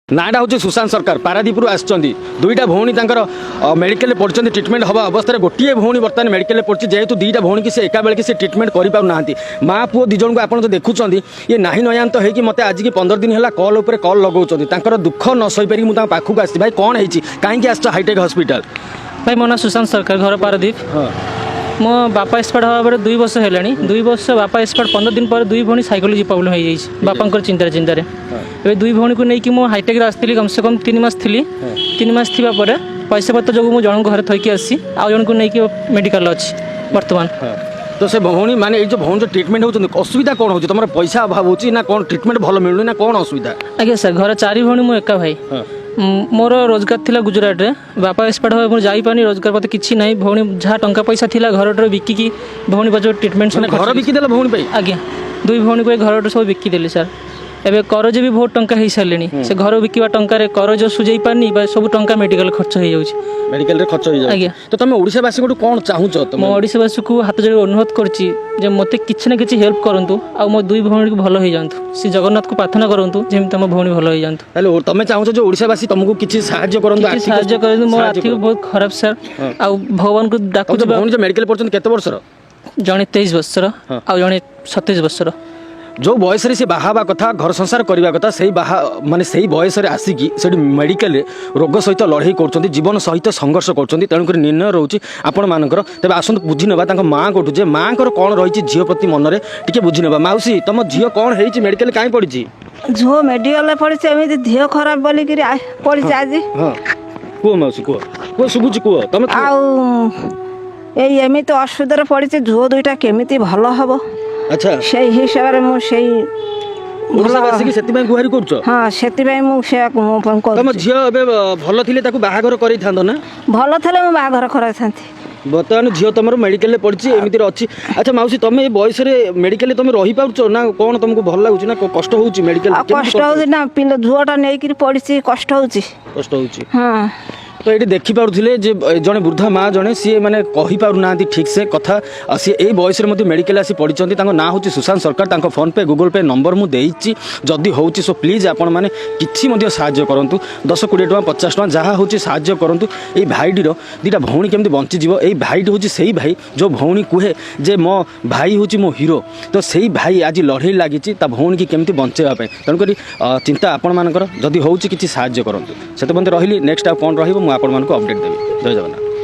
नाटा हूँ सुशांत सरकार पारादीप आसुँच दुईटा भौणी मेडिकल पढ़ुं ट्रिटमेंट हवा अवस्था गोटे भौणी बर्तमान मेडिकल पढ़ी जेहेतु दुईटा भौणी की एका बेले से ट्रिटमेंट करना माँ पुओ दिज को आप देखुं ये ना नयांत हो मत आज की 15 दिन है कल उपर कल लगाउं दुख न सहीपर मुझे पाखक आसी भाई कौन है कहीं आस हाईटेक हॉस्पिटल भाई मो ना सुशांत सरकार घर पारादीप मो बापा एक्सपायर हवा बेले 2 वर्ष है 2 वर्ष बापा एक्सपायर 15 दिन पर 2 भौणी साइकोलॉजी प्रॉब्लम हो जाए बापा चिंतार चिंतार ए 2 भौणी को लेकिन मो हाईटेक आसती कम से कम 3 मास थी 3 मास थी पैसा पत्र जो मुझे जन घर थैकी आसी आउ जन को लेकिन मेडिकल अच्छी बर्तमान तो से भौणी माने जो भौणी जो ट्रिटमेंट होती असुविधा कौन हो तुम पैसा अभाव हो ना कौन ट्रिटमेंट भल मिलूँ ना कौन असुविधा आज्ञा सर घर 4 भौणी मु एका भाई मोर रोजगार थिला गुजरात रे बापा एक्सपायर हो मुझे जापानी रोजगार पते किछि नहीं भौणी जहाँ टंका पैसा थिला घर बिकिकी भौणी बजो ट्रिटमेंट घर बिकिदेला भौणी पाई आज्ञा 2 भौणी को घर सब बिकिदेली सर एबे करज भी बहुत टंका हो सारे से घर बिकवा टंकार करज सुझे पानी सब टंका मेडिकल खर्च हो जाऊँ मेडिकल खर्च हो जाए तो तुम ओडिशावासी को कौन चाहूच मो ओडिशावासी को हाथ जोड़ी अनुरोध करछि जे मते किछि ना किछि हेल्प करंतु आ मो 2 भौणी को भलो हो जांतु श्री जगन्नाथ को प्रार्थना करंतु जेम तुम भौणी भलो हो जांतु हेलो तुम चाहूच जो ओडिशावासी तुमको किछि सहाय्य करंतु सहाय्य करंतु मो आर्थिक बहुत खराब सर आ भगवान को डाकु भौणी जो मेडिकल पढ़छन केते वर्षर जने 23 वर्षर आ जने 27 वर्षर जो बयस से बाहा कथा घर संसार करने कथा से बाहा माने से बयस आसिकी से मेडिकल रोग सहित लड़ाई कर जीवन सहित संघर्ष कर तेणुक निर्णय रोचे आपण मानकर तेज आसत बुझी ना माँ कोठू जे माँ कौन रही झील प्रति मन में टी बुझी ना मौसी तुम झील कौन है मेडिकल कहीं पड़ी झो मेडिकल पड़ी एमती देह खराब बोलिक पड़ी आज कह मौसी कह शुभुची कह तुम एमती असुविधा पड़ी झो 2टा केमी भल हम अच्छा से हिसाब से गुहारी कर हाँ से तुम झील भल थे बाहागर कर ना भल थे मुझे बाहागर कर बर्तमान झील तुम मेडिकल पड़ी एमती अच्छी अच्छा मौसी तुम ये बयस मेडिकल तुम रही पार्छ ना कौन तुमको भल लगुच ना कष्ट हो मेडिकल कष्ट हो झुआटा नहीं पड़ी कष्ट कष्ट हो हाँ तो ये देखिपे जड़े वृद्धा माँ जड़े सी मैंने कहीपना ठीक से कथा सी यही बयस मेडिकल आसी पढ़ी ना हूँ सुशांत सरकार फोन पे गूगल पे नंबर मुझे जदि हो सो प्लीज आपण मैंने कि साहाय्य करूँ 10-20 टଙ୍କା 50 टଙ୍କା जहाँ हूँ साहाय्य करूँ ये भाईटीर 2टा भौणी केमती बंचीज ये भाईटी हूँ से भाई जो भौणी कहे जे मो भाई हूँ मो हीरो तो से भाई आज लड़े लगी भौणी की केमती बंचेवाई तेणुक चिंता आपण मानकर जदि हो कि साहाय्य करूँ से तो रही नेक्स्ट आ कौन रही मुझे अपडेट देवी जय जगन्नाथ।